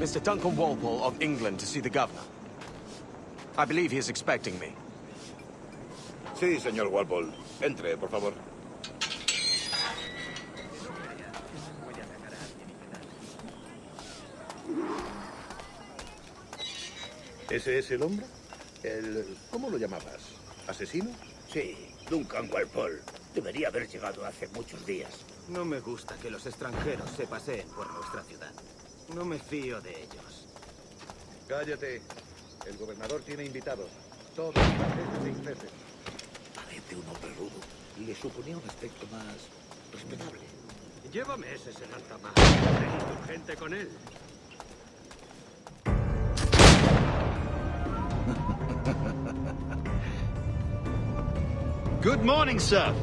Mr. Duncan Walpole of England to see the governor. I believe he is expecting me. Sí, señor Walpole. Entre, por favor. ¿Ese es el hombre? ¿Cómo lo llamabas? ¿Asesino? Sí, Duncan Walpole. Debería haber llegado hace muchos días. No me gusta que los extranjeros se paseen por nuestra ciudad. No me fío de ellos. Cállate. El gobernador tiene invitados. Todos franceses e ingleses. Parece un hombre rudo. Le suponía un aspecto más respetable. Llévame ese en alta mar. Necesito gente con él. Good morning, sir.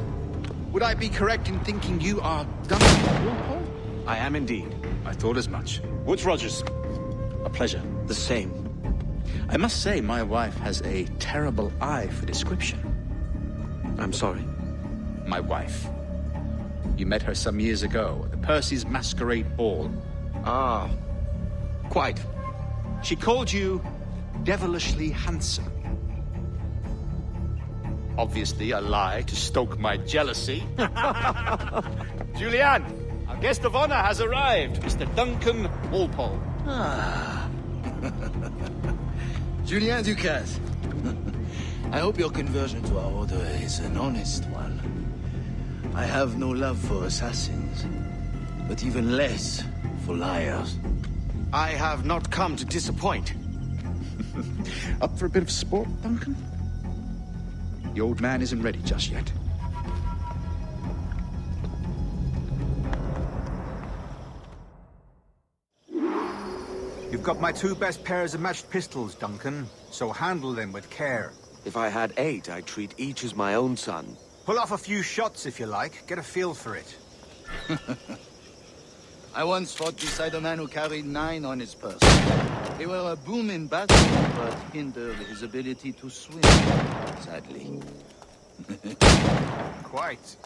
Would I be correct in thinking you are Duncan Walpole? I am indeed. I thought as much. Woods Rogers. A pleasure. The same. I must say, my wife has a terrible eye for description. I'm sorry. My wife. You met her some years ago at the Percy's Masquerade Ball. Ah, quite. She called you devilishly handsome. Obviously a lie to stoke my jealousy. Julianne, our guest of honor has arrived, Mr. Duncan Walpole. Ah. Julien Ducasse. I hope your conversion to our order is an honest one. I have no love for assassins, but even less for liars. I have not come to disappoint. Up for a bit of sport, Duncan? The old man isn't ready just yet. You've got my 2 best pairs of matched pistols, Duncan, so handle them with care. If I had 8, I'd treat each as my own son. Pull off a few shots if you like. Get a feel for it. I once fought beside a man who carried 9 on his person. They were a boon in battle, but hindered his ability to swim, sadly. Quite.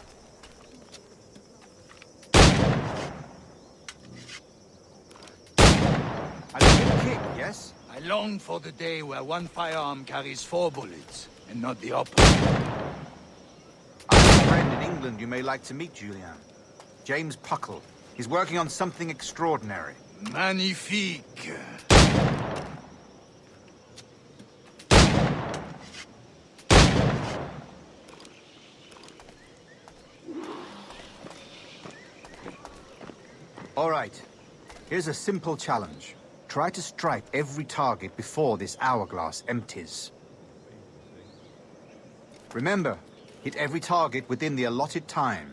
A little kick, yes? I long for the day where one firearm carries 4 bullets, and not the opposite. I have a friend in England you may like to meet, Julian. James Puckle. He's working on something extraordinary. Magnifique. All right. Here's a simple challenge. Try to strike every target before this hourglass empties. Remember, hit every target within the allotted time.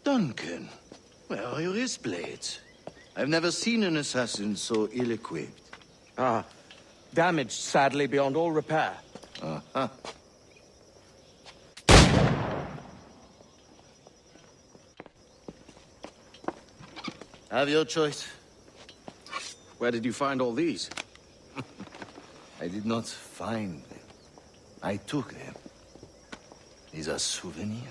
Duncan, where are your wrist blades? I've never seen an assassin so ill-equipped. Ah, damaged sadly beyond all repair. Uh-huh. Have your choice. Where did you find all these? I did not find them. I took them. These are souvenirs.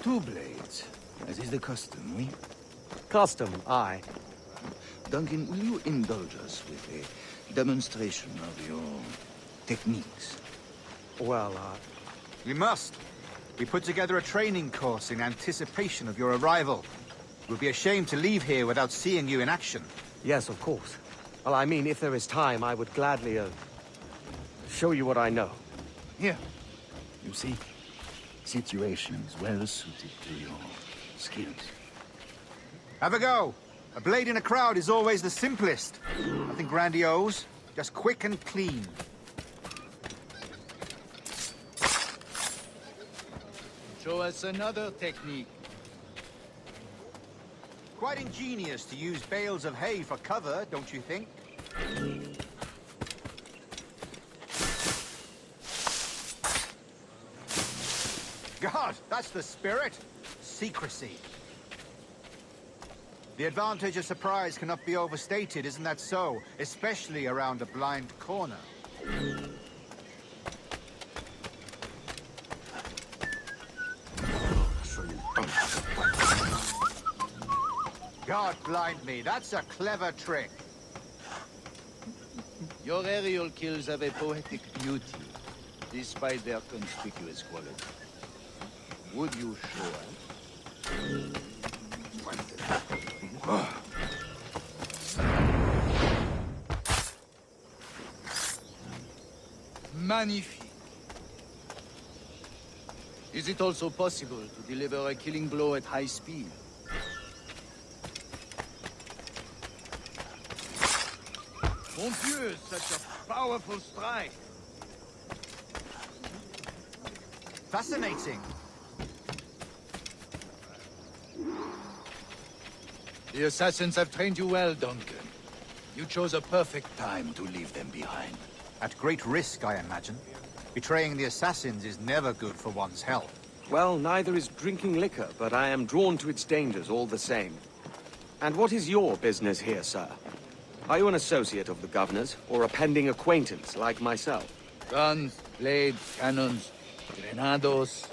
Two blades, as is the custom, oui? Custom, aye. Duncan, will you indulge us with a demonstration of your techniques? Well, We must. We put together a training course in anticipation of your arrival. It would be a shame to leave here without seeing you in action. yes, of course. Well, I mean, if there is time, I would gladly, show you what I know. Here. You see, situations well suited to your skills. Have a go. A blade in a crowd is always the simplest. Nothing grandiose, just quick and clean. Show us another technique. Quite ingenious to use bales of hay for cover, don't you think? God, that's the spirit. Secrecy. The advantage of surprise cannot be overstated, isn't that so? Especially around a blind corner. God blind me, that's a clever trick. Your aerial kills have a poetic beauty, despite their conspicuous quality. Would you show us? Magnifique. Is it also possible to deliver a killing blow at high speed? Mon Dieu, such a powerful strike! Fascinating. The assassins have trained you well, Duncan. You chose a perfect time to leave them behind. At great risk, I imagine. Betraying the assassins is never good for one's health. Well, neither is drinking liquor, but I am drawn to its dangers all the same. And what is your business here, sir? Are you an associate of the governor's, or a pending acquaintance like myself? Guns, blades, cannons, grenados.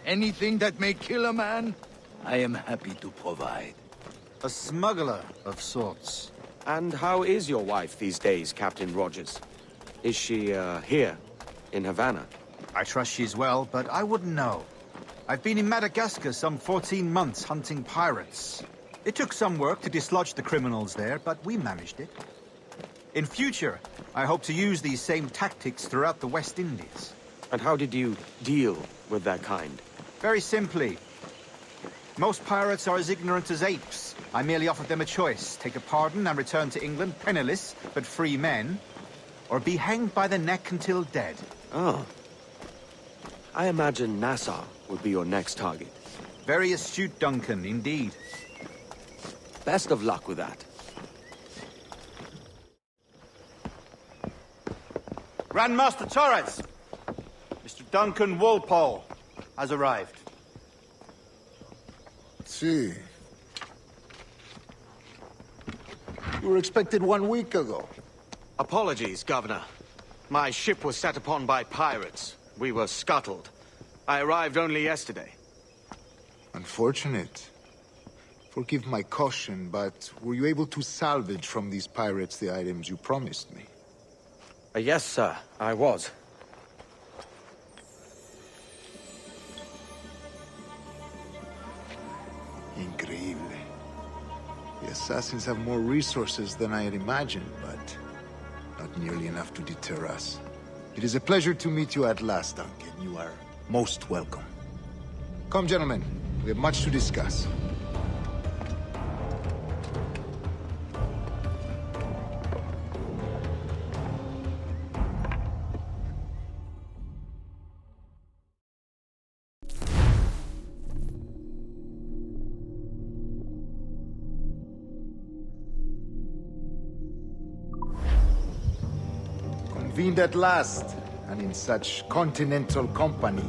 Anything that may kill a man, I am happy to provide. A smuggler of sorts. And how is your wife these days, Captain Rogers? Is she, here, in Havana? I trust she's well, but I wouldn't know. I've been in Madagascar some 14 months hunting pirates. It took some work to dislodge the criminals there, but we managed it. In future, I hope to use these same tactics throughout the West Indies. And how did you deal with that kind? Very simply. Most pirates are as ignorant as apes. I merely offered them a choice. Take a pardon and return to England penniless, but free men. Or be hanged by the neck until dead. Oh. I imagine Nassau would be your next target. Very astute, Duncan, indeed. Best of luck with that. Grandmaster Torres! Mr. Duncan Walpole has arrived. See. You were expected 1 week ago. Apologies, Governor. My ship was set upon by pirates. We were scuttled. I arrived only yesterday. Unfortunate. Forgive my caution, but were you able to salvage from these pirates the items you promised me? Yes, sir, I was. Increíble. The assassins have more resources than I had imagined, but not nearly enough to deter us. It is a pleasure to meet you at last, Duncan. You are most welcome. Come, gentlemen. We have much to discuss. Convened at last, and in such continental company.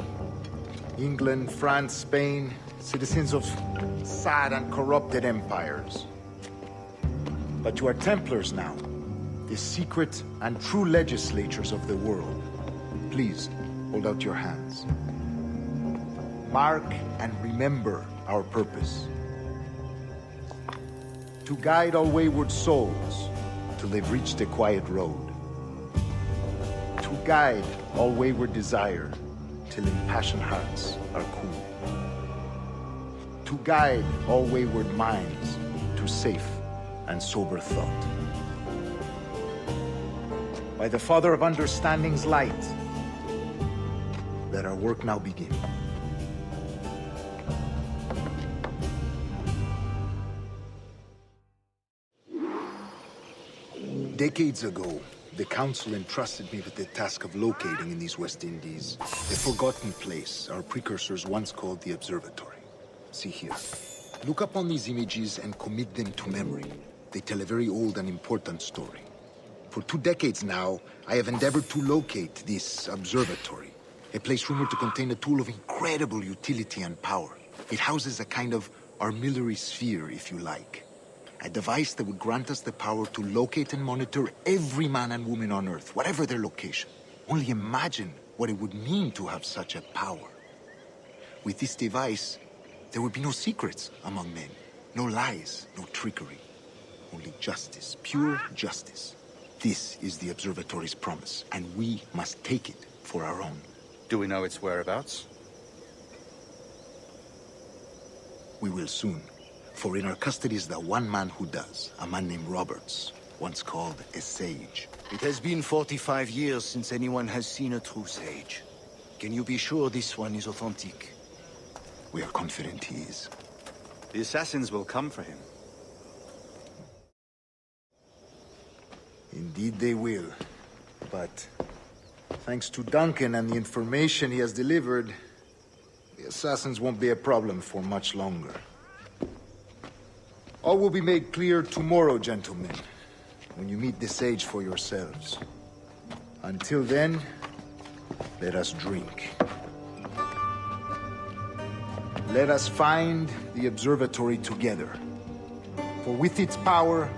England, France, Spain, citizens of sad and corrupted empires. But you are Templars now, the secret and true legislators of the world. Please, hold out your hands. Mark and remember our purpose. To guide all wayward souls till they've reached a quiet road. To guide all wayward desire till impassioned hearts are cool. To guide all wayward minds to safe and sober thought. By the Father of Understanding's light, let our work now begin. Decades ago, the Council entrusted me with the task of locating in these West Indies a forgotten place our precursors once called the Observatory. See here. Look up on these images and commit them to memory. They tell a very old and important story. For 2 decades now, I have endeavored to locate this observatory, a place rumored to contain a tool of incredible utility and power. It houses a kind of armillary sphere, if you like. A device that would grant us the power to locate and monitor every man and woman on Earth, whatever their location. Only imagine what it would mean to have such a power. With this device, there would be no secrets among men, no lies, no trickery. Only justice, pure justice. This is the Observatory's promise, and we must take it for our own. Do we know its whereabouts? We will soon. For in our custody is the one man who does, a man named Roberts, once called a sage. It has been 45 years since anyone has seen a true sage. Can you be sure this one is authentic? We are confident he is. The assassins will come for him. Indeed they will. But thanks to Duncan and the information he has delivered, the assassins won't be a problem for much longer. All will be made clear tomorrow, gentlemen, when you meet the sage for yourselves. Until then, let us drink. Let us find the observatory together. For with its power,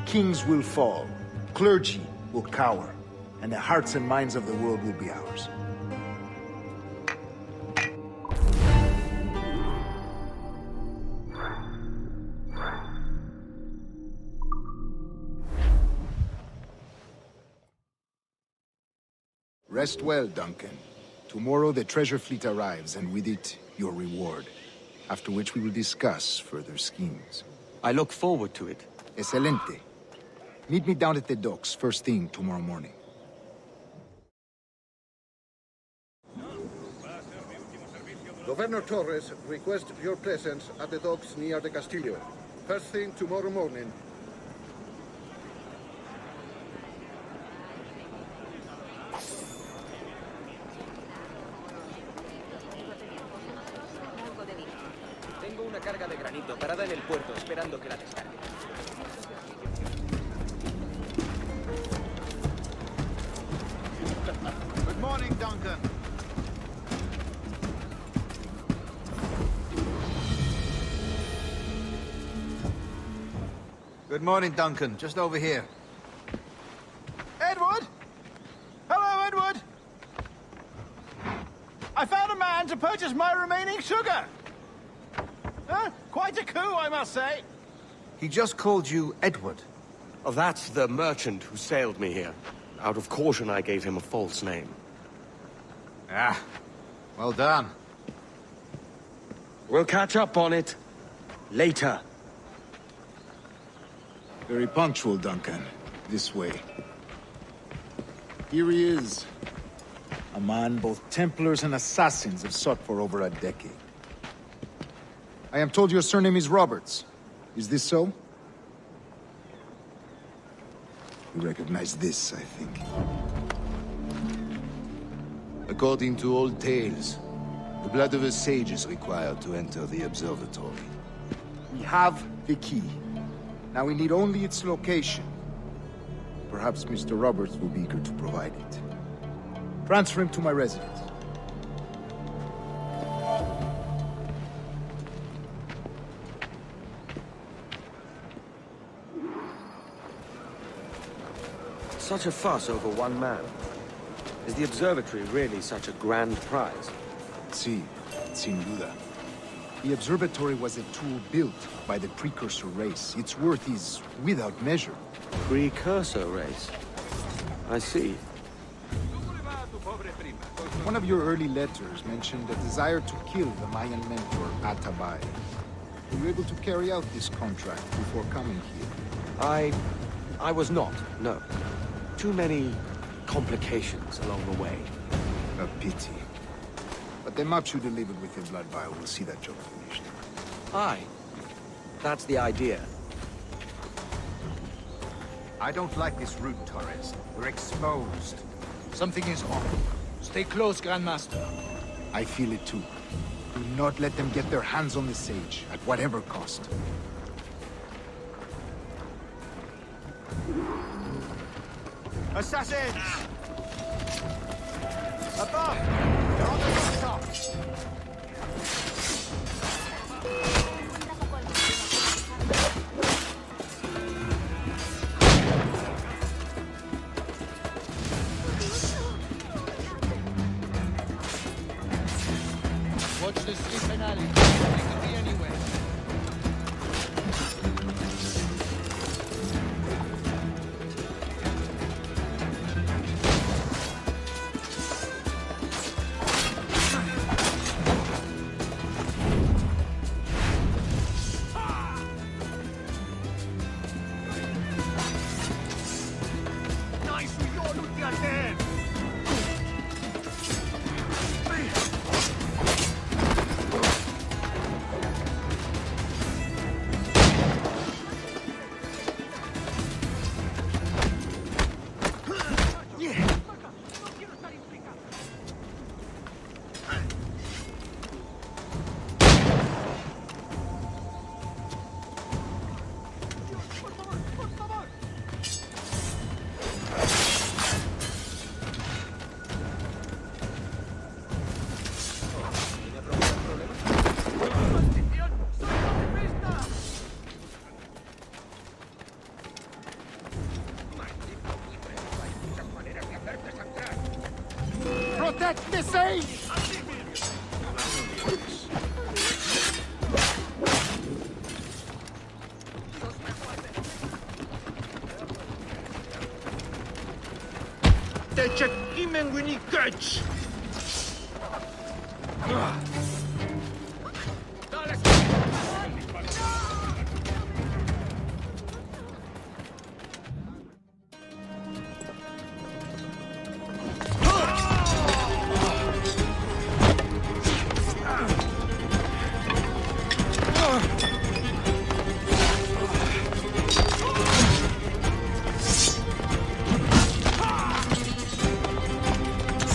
kings will fall, clergy will cower, and the hearts and minds of the world will be ours. Rest well, Duncan. Tomorrow the treasure fleet arrives, and with it, your reward. After which we will discuss further schemes. I look forward to it. Excelente. Meet me down at the docks first thing tomorrow morning. Governor Torres requests your presence at the docks near the Castillo. First thing tomorrow morning. Tengo una carga de granito parada en el puerto esperando que la descargue. Good morning, Duncan. Good morning, Duncan. Just over here. Edward? Hello, Edward! I found a man to purchase my remaining sugar! Huh? Quite a coup, I must say. He just called you Edward. Oh, that's the merchant who sailed me here. Out of caution, I gave him a false name. Ah, well done. We'll catch up on it later. Very punctual, Duncan. This way. Here he is. A man both Templars and assassins have sought for over a decade. I am told your surname is Roberts. Is this so? You recognize this, I think. According to old tales, the blood of a sage is required to enter the observatory. We have the key. Now we need only its location. Perhaps Mr. Roberts will be eager to provide it. Transfer him to my residence. Such a fuss over one man. Is the observatory really such a grand prize? Sí, sin duda. The observatory was a tool built by the precursor race. Its worth is without measure. Precursor race. I see. One of your early letters mentioned a desire to kill the Mayan mentor, Atabay. Were you able to carry out this contract before coming here? I was not, no. Too many complications along the way. A pity. But the maps you delivered with the blood vial will see that job finished. Aye. That's the idea. I don't like this route, Torres. We're exposed. Something is off. Stay close, Grandmaster. I feel it too. Do not let them get their hands on the sage, at whatever cost. Assassins! Above! They're on the rooftop! Watch the sleeping alley. They could be anywhere. Protect the sage!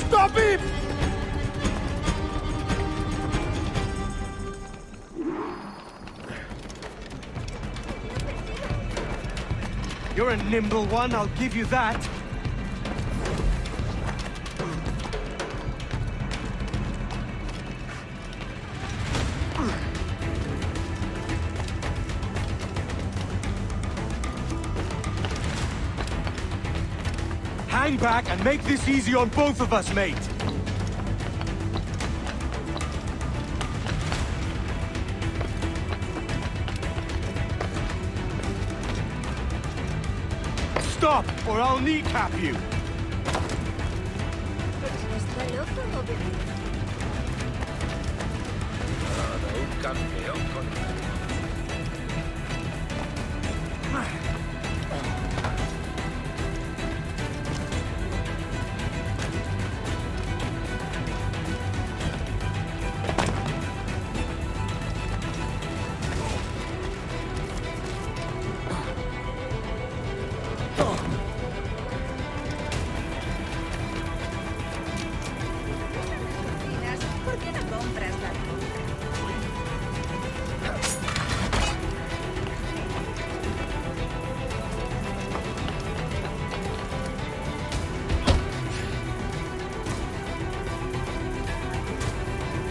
Stop him! You're a nimble one, I'll give you that. Hang back and make this easy on both of us, mate. Stop, or I'll kneecap you. Está loco, gobernador. Un campeón con... ¿Por qué no compras la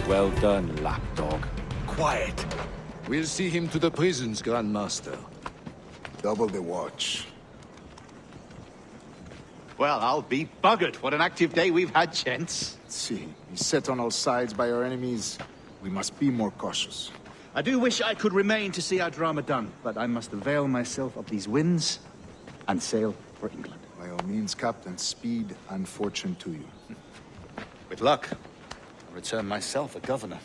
Well done, lapdog. Quiet. We'll see him to the prisons, Grandmaster. Double the watch. Well, I'll be buggered. What an active day we've had, gents. See, he's set on all sides by our enemies. We must be more cautious. I do wish I could remain to see our drama done, but I must avail myself of these winds and sail for England. By all means, Captain, speed and fortune to you. With luck, I'll return myself a governor.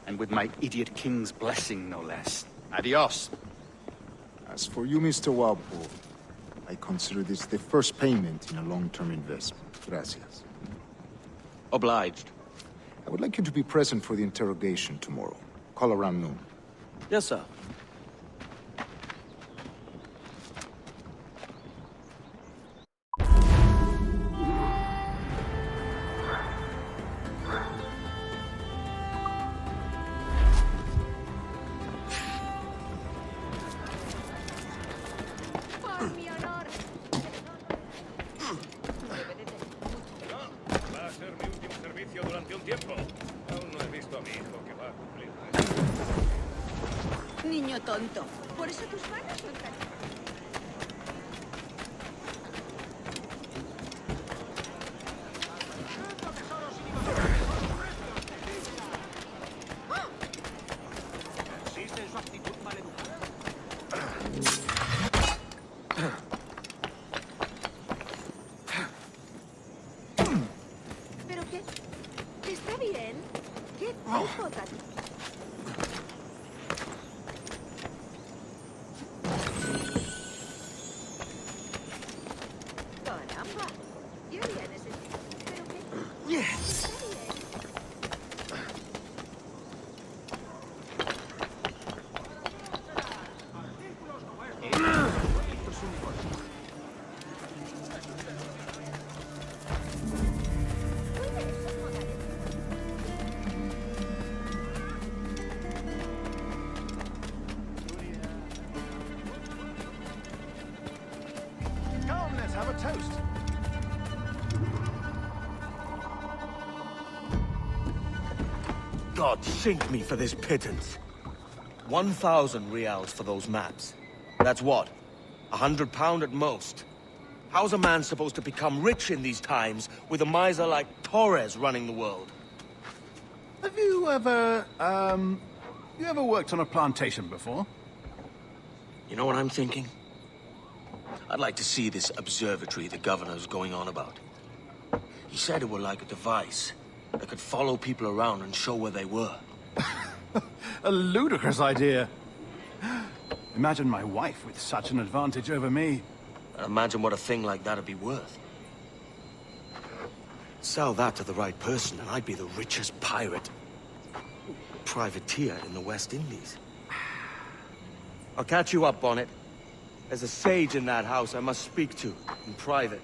And with my idiot king's blessing, no less. Adios. As for you, Mr. Walpole, I consider this the first payment in a long-term investment. Gracias. Obliged. I would like you to be present for the interrogation tomorrow. Call around noon. Yes, sir. tonto. Por eso tus manos son tan... ¿Pero qué? ¿Está bien? ¿Qué tipo tan...? Caramba. Qué bien ese tipo. ¿Pero qué? Está bien. Come, let's have a toast. God sink me for this pittance. 1,000 reals for those maps. That's what? £100 at most. How's a man supposed to become rich in these times with a miser like Torres running the world? Have you ever, worked on a plantation before? You know what I'm thinking? I'd like to see this observatory the governor's going on about. He said it were like a device that could follow people around and show where they were. A ludicrous idea. Imagine my wife with such an advantage over me. And imagine what a thing like that'd be worth. Sell that to the right person and I'd be the richest pirate. Privateer in the West Indies. I'll catch you up on it. There's a sage in that house I must speak to, in private.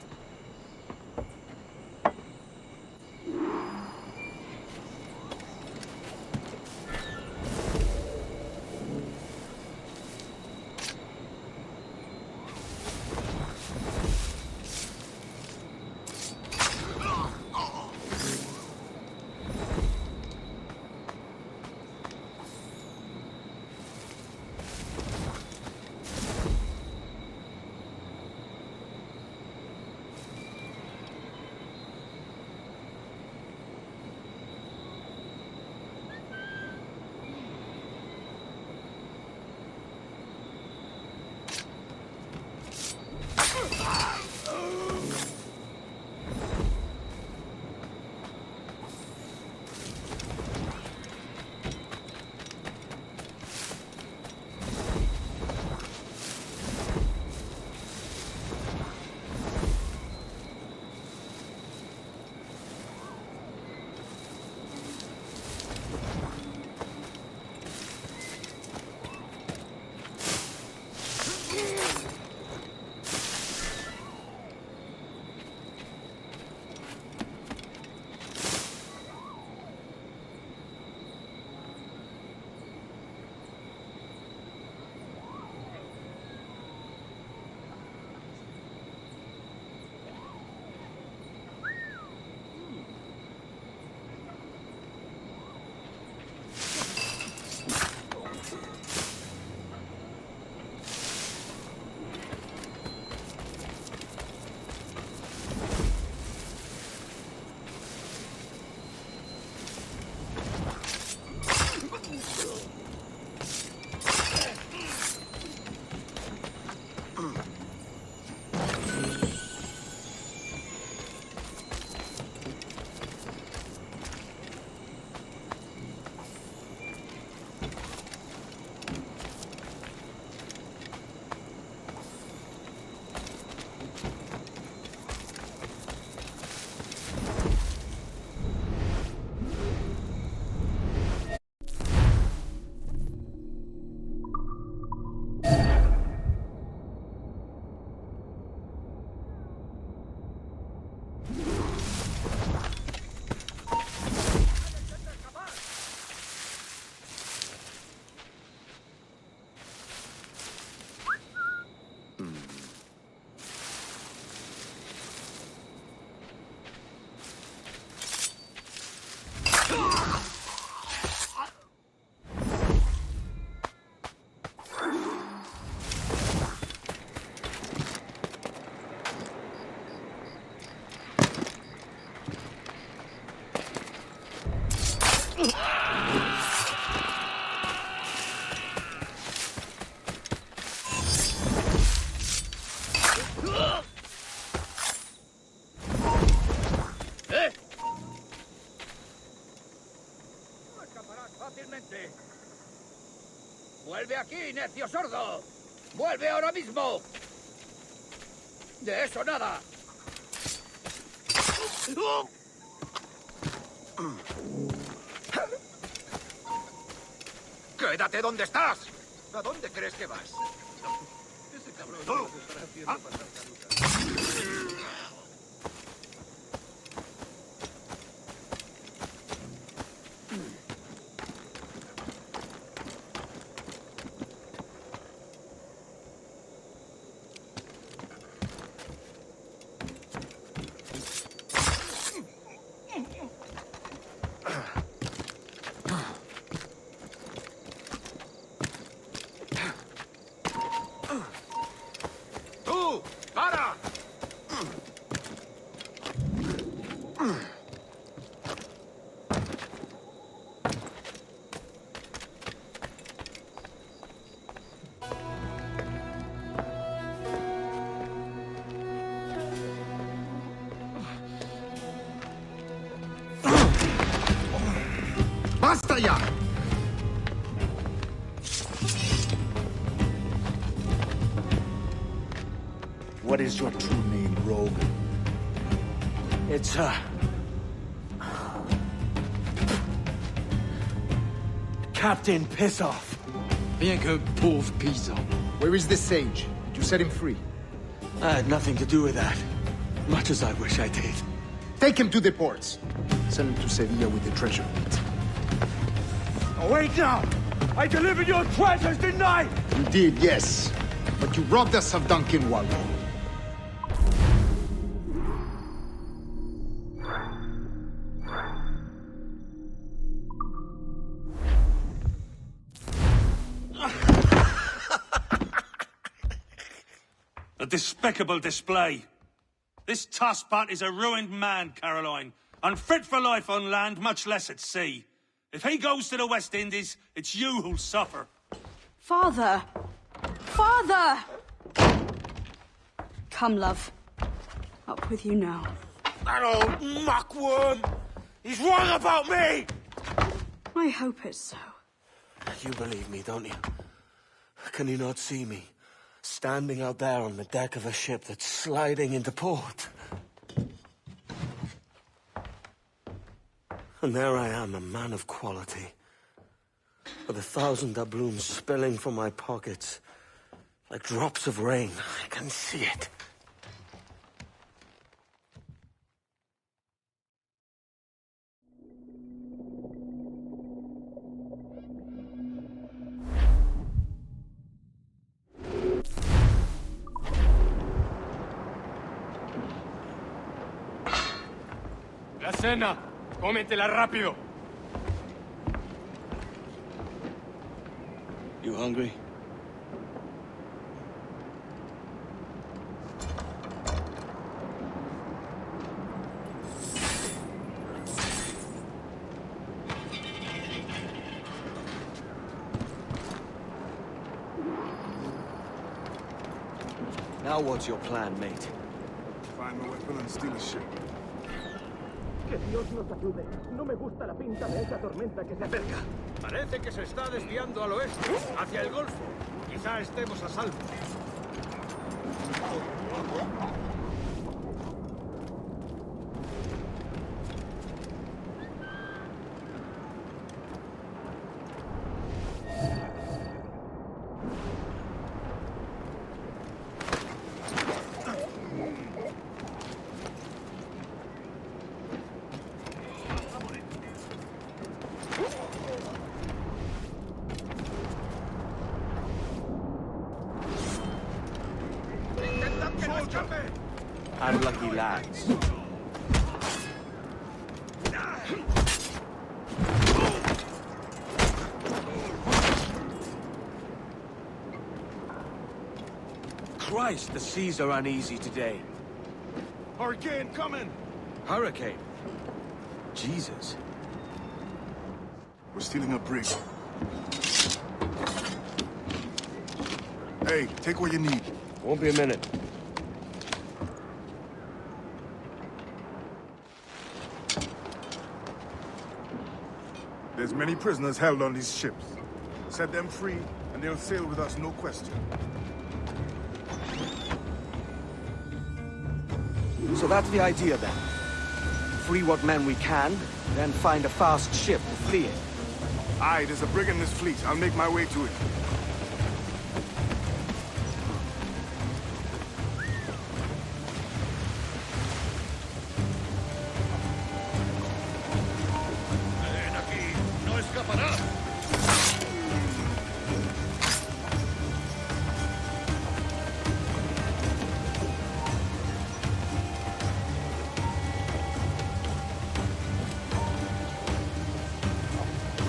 ¡Vuelve aquí, necio sordo! ¡Vuelve ahora mismo! ¡De eso nada! ¡Quédate donde estás! ¿A dónde crees que vas? Ese cabrón nos estará haciendo pasar canuta. ¡Tú! ¡Para! ¡Basta ya! What is your true name, rogue? It's, Captain Pissoff. Bien que pauvre paysan. Where is the sage? Did you set him free? I had nothing to do with that. Much as I wish I did. Take him to the ports. Send him to Sevilla with the treasure. Oh, wait now! I delivered your treasures, didn't I? You did, yes. But you robbed us of Duncan Wallow. A despicable display. This Tosspot is a ruined man, Caroline. Unfit for life on land, much less at sea. If he goes to the West Indies, it's you who'll suffer. Father! Father! Come, love. Up with you now. That old muckworm! He's wrong about me! I hope it's so. You believe me, don't you? Can you not see me? Standing out there on the deck of a ship that's sliding into port. And there I am, a man of quality. With 1,000 doubloons spilling from my pockets. Like drops of rain. I can see it. La cena. Cómetela rápido. You hungry? Now what's your plan, mate? Find a weapon and steal a ship. Que Dios nos ayude. No me gusta la pinta de esa tormenta que se acerca. Parece que se está desviando al oeste, hacia el Golfo. Quizá estemos a salvo. Unlucky lads. Christ, the seas are uneasy today. Hurricane coming! Hurricane? Jesus. We're stealing a brig. Hey, take what you need. Won't be a minute. There's many prisoners held on these ships. Set them free, and and they'll sail with us, no question. So that's the idea then. Free what men we can, then find a fast ship to flee in. Aye, there's a brig in this fleet. I'll make my way to it. Ven aquí, no escapará.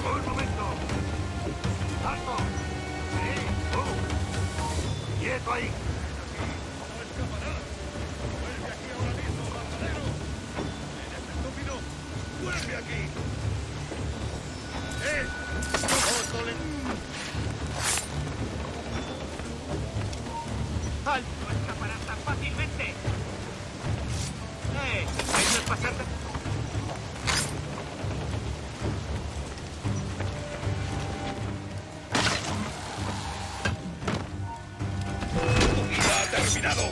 Un momento. ¡Alto! ¡Sí! ¡Tú! ¡Quieto ahí! ¡No escapará! ¡Vuelve aquí ahora mismo, bandolero! ¡Eres estúpido! ¡Vuelve aquí! ¡Alto! ¡No escaparás tan fácilmente! ¿Eso es pasarte? ¡Ya ha terminado!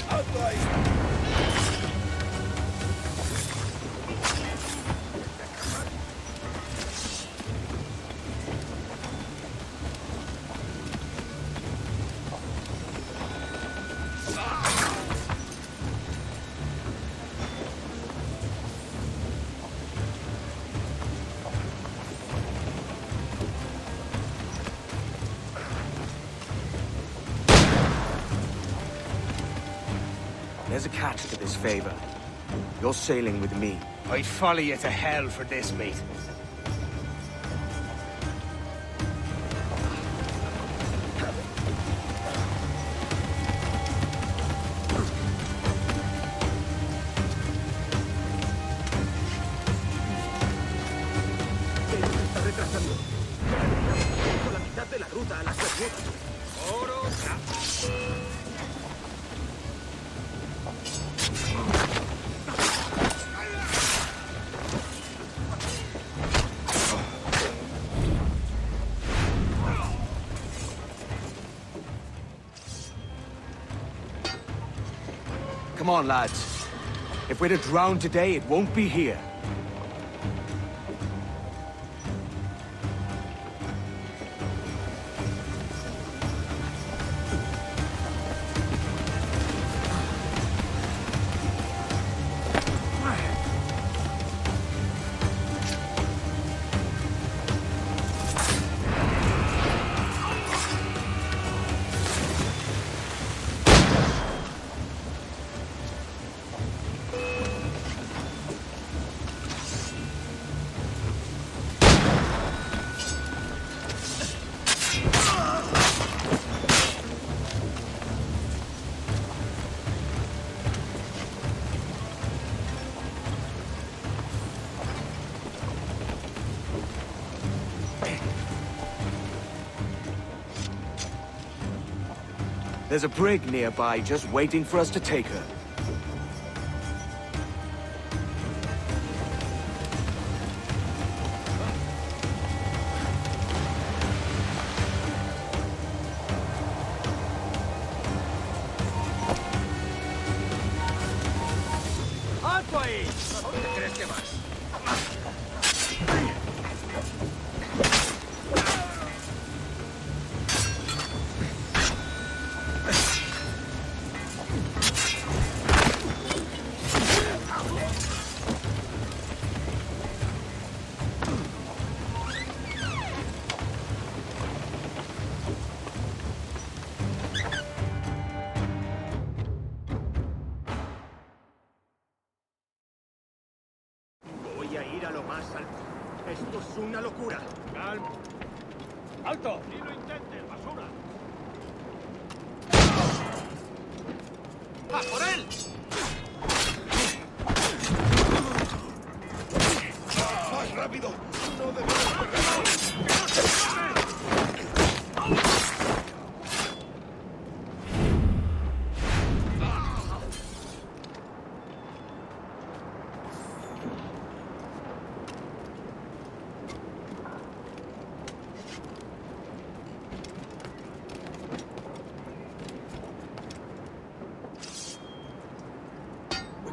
¡Alto ahí! There's a catch to this favor. You're sailing with me. I'd follow you to hell for this, mate. Se está retrasando. La mitad de la ruta a las Bermudas. Oro, Come on, lads. If we're to drown today, it won't be here. There's a brig nearby just waiting for us to take her. ¡Alto ahí! ¿A dónde crees que vas? Voy a ir a lo más alto. Esto es una locura. Calma. ¡Alto! ¡Ni lo intentes, basura! ¡A por él! ¡Más rápido! ¡No debemos perderlo!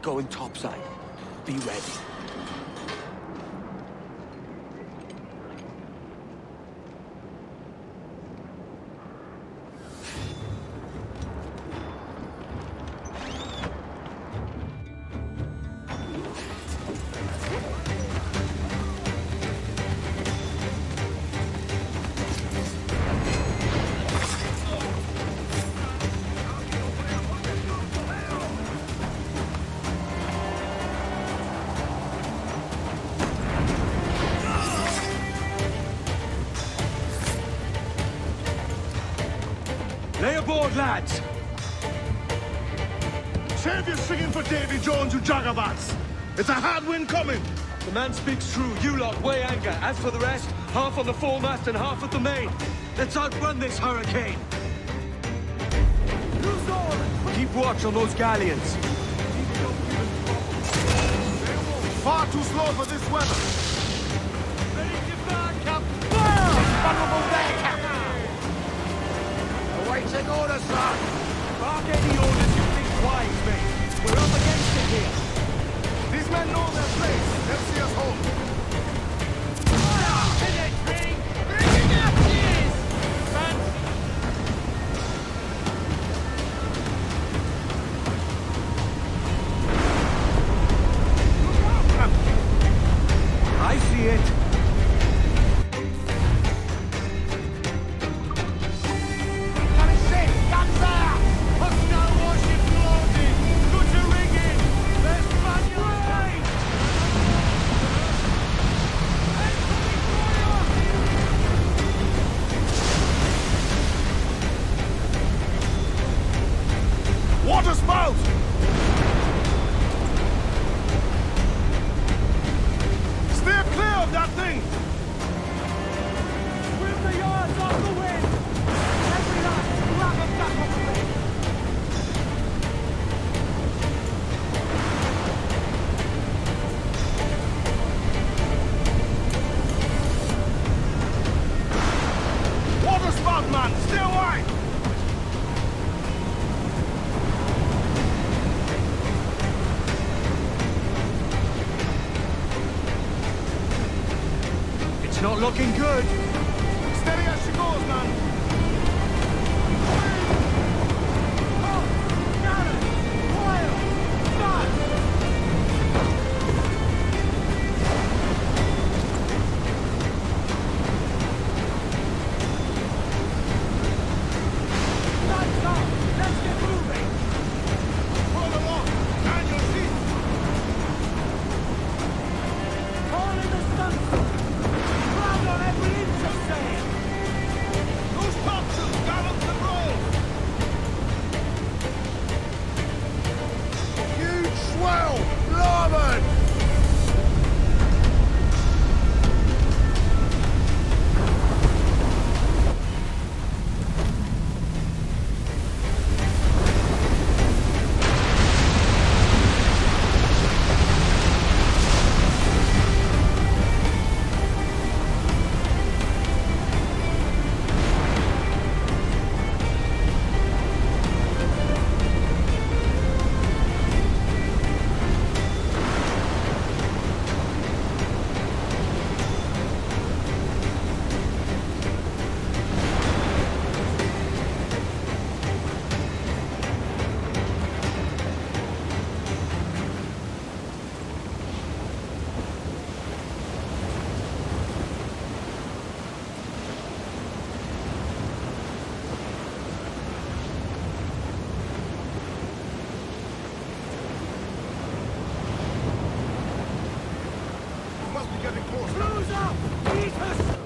We're going topside. Be ready. Lay aboard, lads! Save your singing for Davy Jones, you jagabats! It's a hard wind coming! The man speaks true. You lot weigh anchor. As for the rest, half on the foremast and half at the main. Let's outrun this hurricane. Keep watch on those galleons. Far too slow for this weather! Ready to back up! Fire! Vulnerable there, Captain! Awaiting orders, sir! Mark any orders you think wise, mate. We're up against it here. These men know their place. They'll see us home. Penetrating! Bringing up this! I see it. Coming safe! Guns there! Hostile warship loaded! Cutter rigging! There's manual right! Water spout! Steer clear of that thing! Swim the yards off the wind! Every last grab them back on the wind! Water spout, man! Stay wide! It's not looking good. Steady as she goes, man! Pull along! Man your feet! Ground on every inch of sail! Those topsails gallant and roll! Huge swell! Larboard! Must be getting close. Cruise up! Eat us!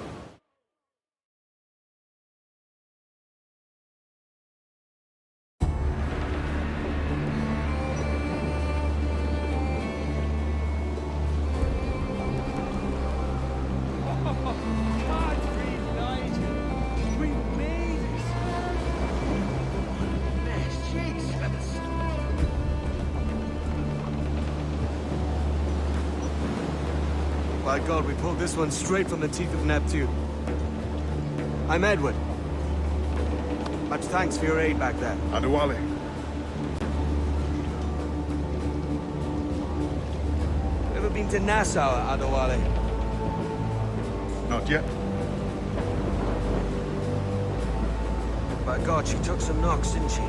By God, we pulled this one straight from the teeth of Neptune. I'm Edward. Much thanks for your aid back there. Adewale. been to Nassau, Adewale? Not yet. By God, she took some knocks, didn't she?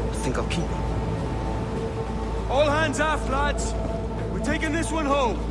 I think I'll keep her. All hands aft, lads! We're taking this one home.